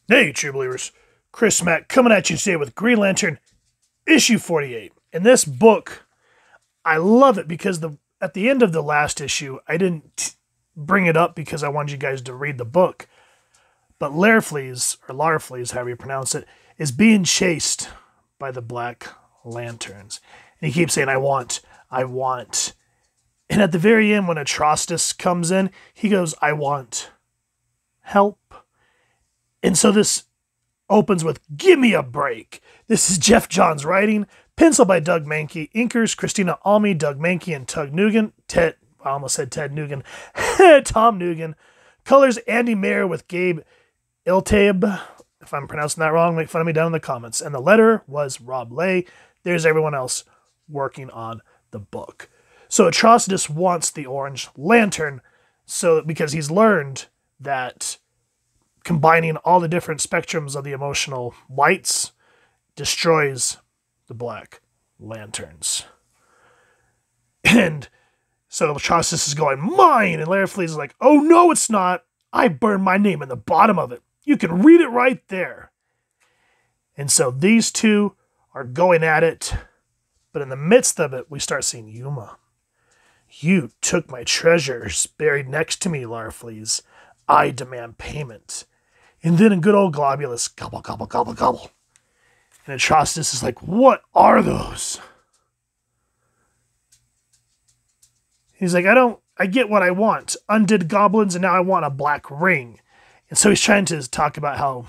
Hey, true believers. Chris Mack coming at you today with Green Lantern issue 48. In this book, I love it because at the end of the last issue, I didn't bring it up because I wanted you guys to read the book. But Larfleeze, or Larfleeze, however you pronounce it, is being chased by the Black Lanterns. And he keeps saying, I want. And at the very end, when Atrocitus comes in, he goes, I want help. And so this opens with, give me a break. This is Jeff Johns writing, pencil by Doug Mankey, inkers Christina Almy, Doug Mankey, and Tug Nugent. I almost said Ted Nugent. Tom Nugent. Colors Andy Mayer with Gabe Iltaib. If I'm pronouncing that wrong, make fun of me down in the comments. And the letter was Rob Lay. There's everyone else working on the book. So Atrocitus wants the Orange Lantern because he's learned that combining all the different spectrums of the emotional lights destroys the Black Lanterns. And so Atrocitus is going, mine! And Larfleeze is like, oh no, it's not. I burned my name in the bottom of it. You can read it right there. And so these two are going at it. But in the midst of it, we start seeing Yuma. You took my treasures buried next to me, Larfleeze. I demand payment. And then in good old Globulus, gobble, gobble, gobble, gobble. And Atrocitus is like, what are those? He's like, I get what I want. Undid goblins, and now I want a black ring. And so he's trying to talk about how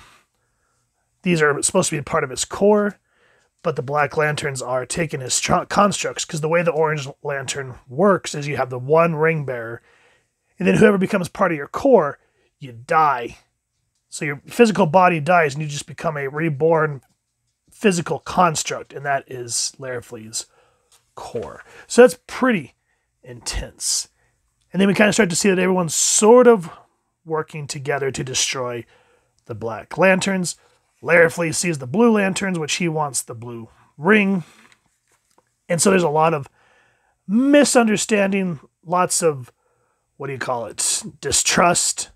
these are supposed to be a part of his core, but the Black Lanterns are taking his constructs, because the way the Orange Lantern works is you have the one ring bearer, and then whoever becomes part of your core, you die. So your physical body dies, and you just become a reborn physical construct, and that is Larfleeze's core. So that's pretty intense. And then we kind of start to see that everyone's sort of working together to destroy the Black Lanterns. Larfleeze sees the Blue Lanterns, which he wants the blue ring. And so there's a lot of misunderstanding, lots of, distrust.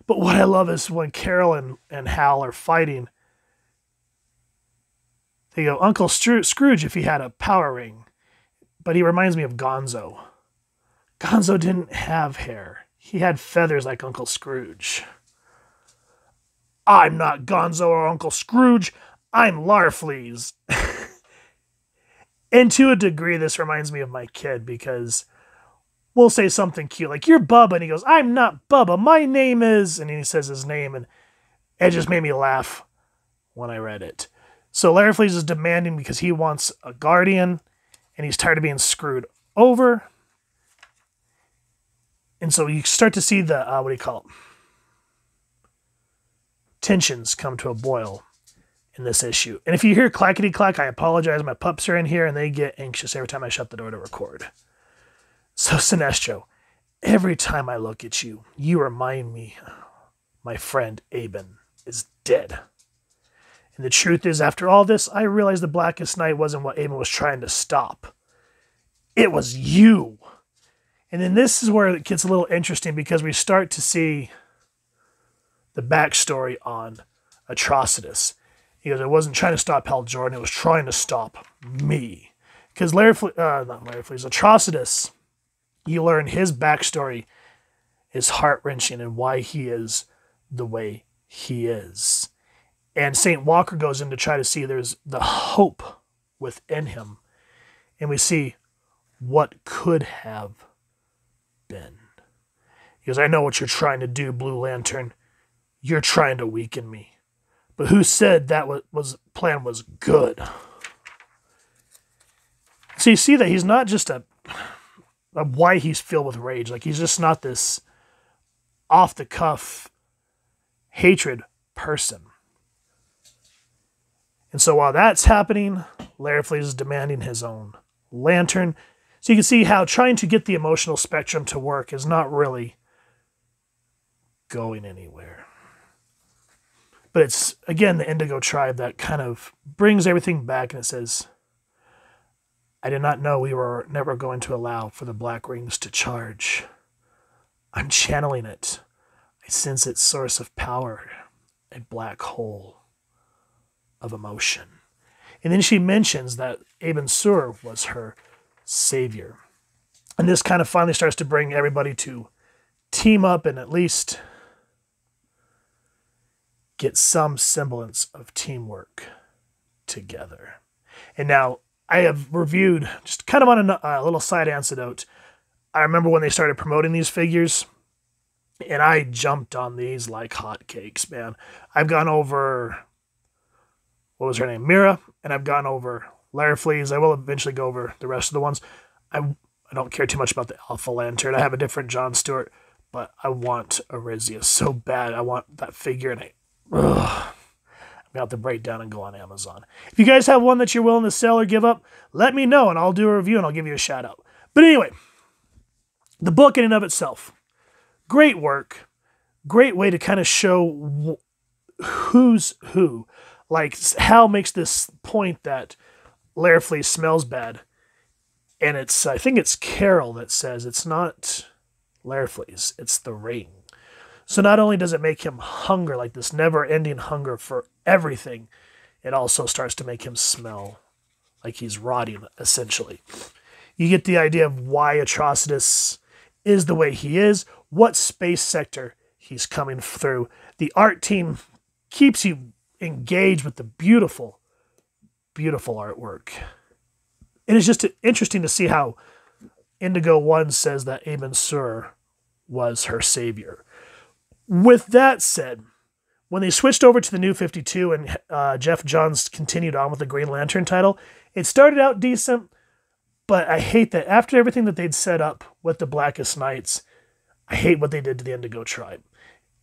But what I love is when Carol and Hal are fighting, they go, Uncle Scrooge if he had a power ring. But he reminds me of Gonzo. Gonzo didn't have hair. He had feathers like Uncle Scrooge. I'm not Gonzo or Uncle Scrooge. I'm Larfleeze. And to a degree, this reminds me of my kid because we'll say something cute like, you're Bubba. And he goes, I'm not Bubba. My name is... And he says his name. And it just made me laugh when I read it. So Larfleeze is demanding because he wants a guardian. And he's tired of being screwed over. And so you start to see the, tensions come to a boil in this issue. And if you hear clackety-clack, I apologize. My pups are in here, and they get anxious every time I shut the door to record. So, Sinestro, every time I look at you, you remind me my friend Aben is dead. And the truth is, after all this, I realized the Blackest Night wasn't what Aben was trying to stop. It was you. And then this is where it gets a little interesting because we start to see the backstory on Atrocitus. He goes, I wasn't trying to stop Hal Jordan, it was trying to stop me. Because Atrocitus, you learn his backstory is heart-wrenching and why he is the way he is. And St. Walker goes in to try to see there's the hope within him. And we see what could have been. He goes, I know what you're trying to do, Blue Lantern. You're trying to weaken me. But who said that plan was good? So you see that he's not just a why he's filled with rage. Like he's just not this off-the-cuff hatred person. And so while that's happening, Larfleeze is demanding his own lantern. So you can see how trying to get the emotional spectrum to work is not really going anywhere. But it's, again, the Indigo Tribe that kind of brings everything back and it says, I did not know we were never going to allow for the Black Rings to charge. I'm channeling it. I sense its source of power. a black hole of emotion. And then she mentions that Aben Sur was her savior. And this kind of finally starts to bring everybody to team up and at least get some semblance of teamwork together. And now I have reviewed, just kind of on a little side anecdote, I remember when they started promoting these figures, and I jumped on these like hotcakes, man. I've gone over, what was her name? Mira, and I've gone over Larifleeze. I will eventually go over the rest of the ones. I don't care too much about the Alpha Lantern. I have a different John Stewart, but I want Arisia so bad. I want that figure, and I'm going to have to break down and go on Amazon. If you guys have one that you're willing to sell or give up, let me know, and I'll do a review, and I'll give you a shout out. But anyway, the book in and of itself, great work. Great way to kind of show who's who. Like, Hal makes this point that Larifleeze smells bad. And I think it's Carol that says it's not Larifleeze, it's the ring. So not only does it make him hunger, like this never-ending hunger for everything, it also starts to make him smell like he's rotting, essentially. You get the idea of why Atrocitus is the way he is, what space sector he's coming through. The art team keeps you engaged with the beautiful, beautiful artwork. And it's just interesting to see how Indigo 1 says that Aben Sur was her savior. With that said, when they switched over to the New 52 and Jeff Johns continued on with the Green Lantern title, it started out decent, but I hate that after everything that they'd set up with the Blackest Nights, I hate what they did to the Indigo Tribe.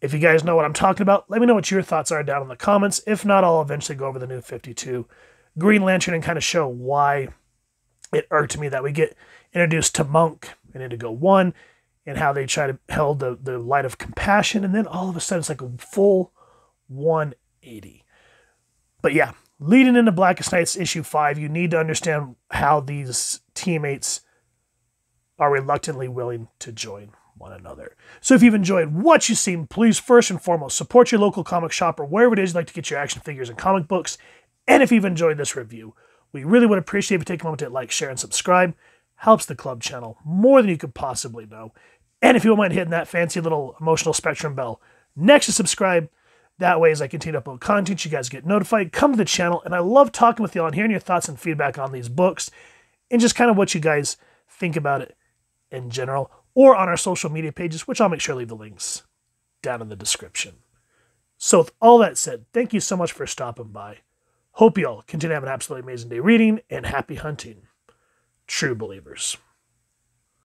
If you guys know what I'm talking about, let me know what your thoughts are down in the comments. If not, I'll eventually go over the New 52 Green Lantern and kind of show why it irked me that we get introduced to Monk in Indigo 1 and how they try to hold the light of compassion, and then all of a sudden it's like a full 180. But yeah, leading into Blackest Nights issue 5, you need to understand how these teammates are reluctantly willing to join one another. So if you've enjoyed what you've seen, please first and foremost support your local comic shop or wherever it is you'd like to get your action figures and comic books. And if you've enjoyed this review, we really would appreciate if you take a moment to like, share, and subscribe. Helps the club channel more than you could possibly know. And if you don't mind hitting that fancy little emotional spectrum bell next to subscribe, that way as I continue to upload content, you guys get notified, come to the channel, and I love talking with you all and hearing your thoughts and feedback on these books and just kind of what you guys think about it in general, or on our social media pages, which I'll make sure to leave the links down in the description. So with all that said, thank you so much for stopping by. Hope you all continue to have an absolutely amazing day reading, and happy hunting, true believers.